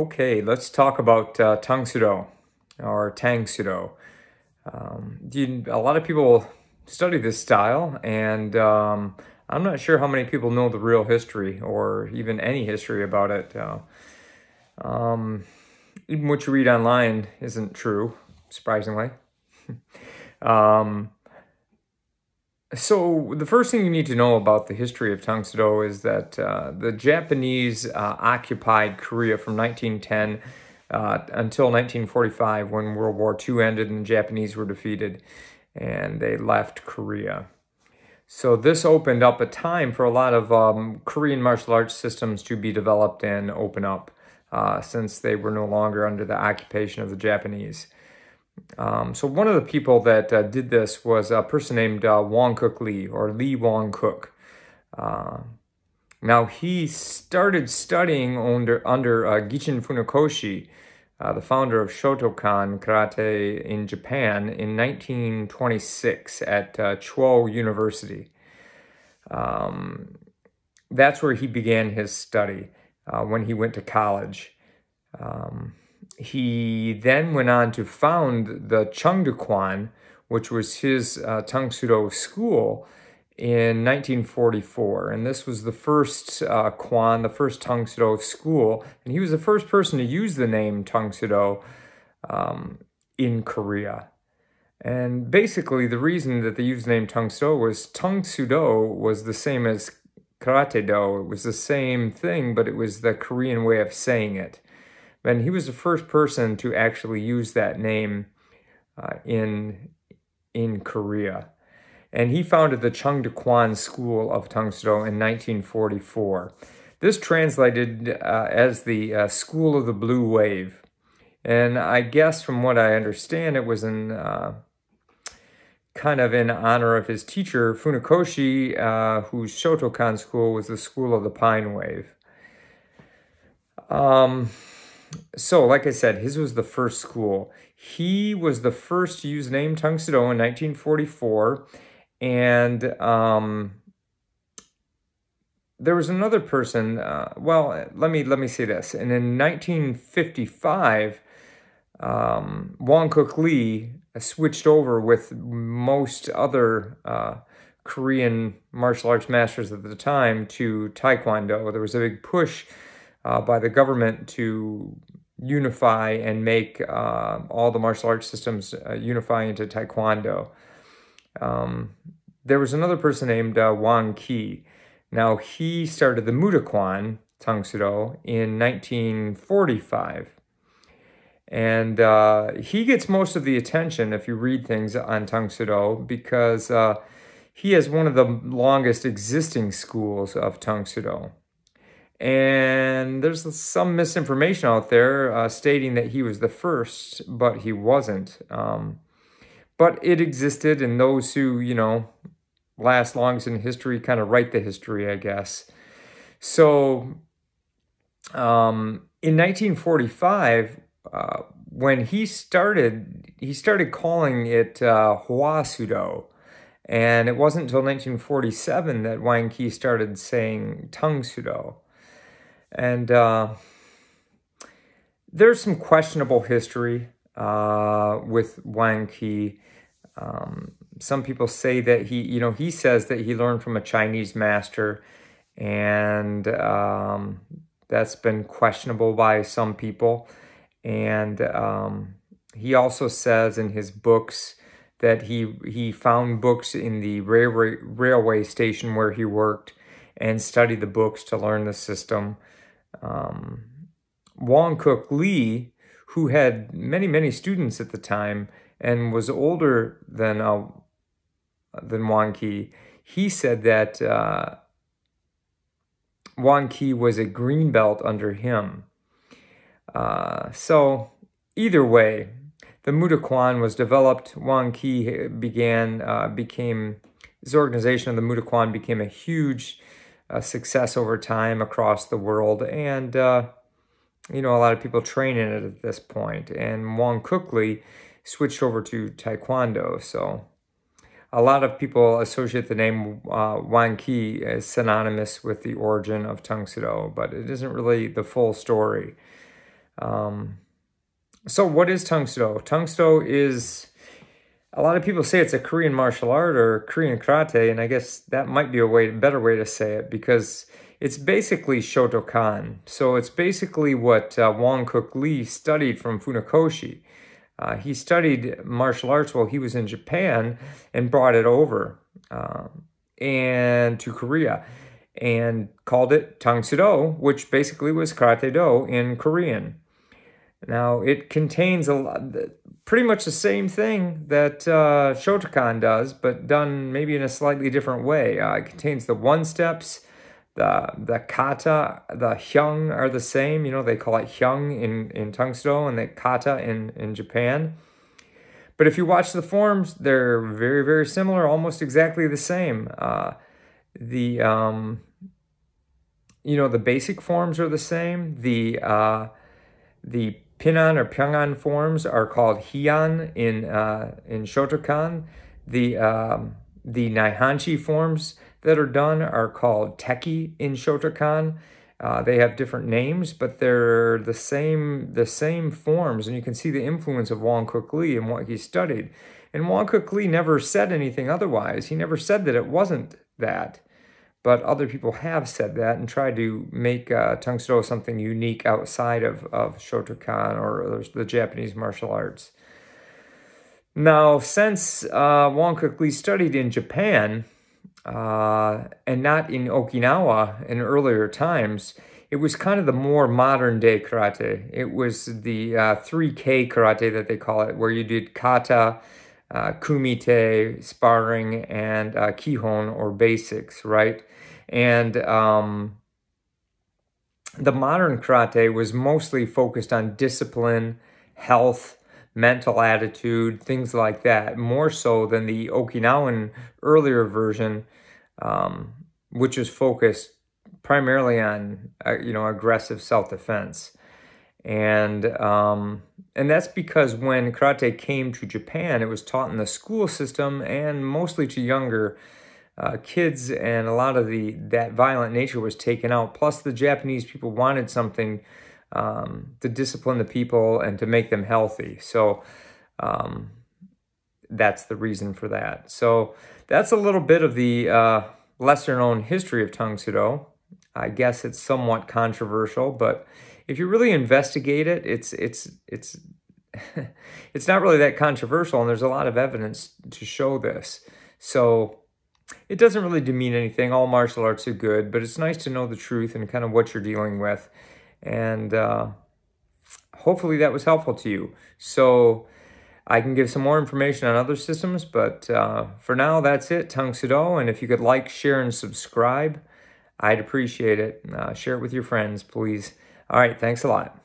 Okay, let's talk about Tang Soo Do or Tang Soo Do. A lot of people study this style, and I'm not sure how many people know the real history or even any history about it. Even what you read online isn't true, surprisingly. Um, so the first thing you need to know about the history of Tang Soo Do is that the Japanese occupied Korea from 1910 until 1945, when World War II ended and the Japanese were defeated and they left Korea. So this opened up a time for a lot of Korean martial arts systems to be developed and open up since they were no longer under the occupation of the Japanese. So one of the people that did this was a person named Wong Cook Lee, or Lee Wong Cook. Now he started studying under Gichin Funakoshi, the founder of Shotokan karate in Japan, in 1926 at Chuo University. That's where he began his study when he went to college. He then went on to found the Cheongdukwan, which was his Tang Soo Do school, in 1944. And this was the first Kwan, the first Tang Soo Do school. And he was the first person to use the name Tang Soo Do in Korea. And basically, the reason that they used the name Tang Soo Do was Tang Soo Do was the same as Karate Do. It was the same thing, but it was the Korean way of saying it. And he was the first person to actually use that name in Korea. And he founded the Cheongdukwan School of Tang Soo Do in 1944. This translated as the School of the Blue Wave. And I guess from what I understand, it was in kind of in honor of his teacher, Funakoshi, whose Shotokan school was the School of the Pine Wave. So, like I said, his was the first school. He was the first to use the name Tang Soo Do in 1944, and there was another person. Well, let me say this. And in 1955, Wong Cook Lee switched over with most other Korean martial arts masters at the time to Taekwondo. There was a big push by the government to unify and make all the martial arts systems unify into Taekwondo. There was another person named Wang Ki. Now, he started the Mudokwan Tang Soo Do in 1945. And he gets most of the attention if you read things on Tang Soo Do because he has one of the longest existing schools of Tang Soo Do. And there's some misinformation out there stating that he was the first, but he wasn't. But it existed, and those who, last longest in history kind of write the history, I guess. So in 1945, when he started calling it Hwa Soo Do. And it wasn't until 1947 that Wang Ki started saying Tang Soo Do. And there's some questionable history with Wang Ki. Some people say that he says that he learned from a Chinese master, and that's been questionable by some people. And he also says in his books that he found books in the railway station where he worked and studied the books to learn the system. Wong Cook Lee, who had many students at the time and was older than Wang Ki, he said that Wang Ki was a green belt under him. So either way, the Mudokwan was developed. Wang Ki his organization of the Mudokwan became a huge success over time across the world, and a lot of people train in it at this point. And Wong Cook Lee switched over to Taekwondo, so a lot of people associate the name Wang Ki as synonymous with the origin of Tang Soo Do, but it isn't really the full story. So what is Tang Soo Do? Tang Soo Do is, a lot of people say it's a Korean martial art or Korean karate, and I guess that might be a better way to say it, because it's basically Shotokan. So it's basically what Wong Cook Lee studied from Funakoshi. He studied martial arts while he was in Japan and brought it over and to Korea and called it Tang Soo Do, which basically was Karate Do in Korean. Now, it contains pretty much the same thing that Shotokan does, but done maybe in a slightly different way. It contains the one-steps, the kata, the hyung are the same. You know, they call it hyung in Tang Soo Do and the kata in Japan. But if you watch the forms, they're very, very similar, almost exactly the same. The basic forms are the same. The Pinan or Pyongan forms are called Heian in Shotokan. The Naihanchi forms that are done are called Teki in Shotokan. They have different names, but they're the same forms, and you can see the influence of Wong Cook Lee and what he studied. And Wong Cook Lee never said anything otherwise. He never said that it wasn't that. But other people have said that and tried to make Tang Soo Do something unique outside of Shotokan or the Japanese martial arts. Now, since Wong Cook Lee studied in Japan and not in Okinawa in earlier times, it was kind of the more modern day karate. It was the 3K karate that they call it, where you did kata, kumite, sparring, and kihon or basics, right? And the modern karate was mostly focused on discipline, health, mental attitude, things like that, more so than the Okinawan earlier version, which was focused primarily on aggressive self-defense. And that's because when karate came to Japan, it was taught in the school system and mostly to younger kids, and a lot of that violent nature was taken out. Plus, the Japanese people wanted something to discipline the people and to make them healthy. So that's the reason for that. So that's a little bit of the lesser-known history of Tang Soo Do. I guess it's somewhat controversial, but if you really investigate it, it's it's not really that controversial, and there's a lot of evidence to show this. So it doesn't really demean anything. All martial arts are good, but it's nice to know the truth and kind of what you're dealing with. And hopefully that was helpful to you. So I can give some more information on other systems, but for now, that's it. Tang Soo Do. And if you could like, share, and subscribe, I'd appreciate it. Share it with your friends, please. All right, thanks a lot.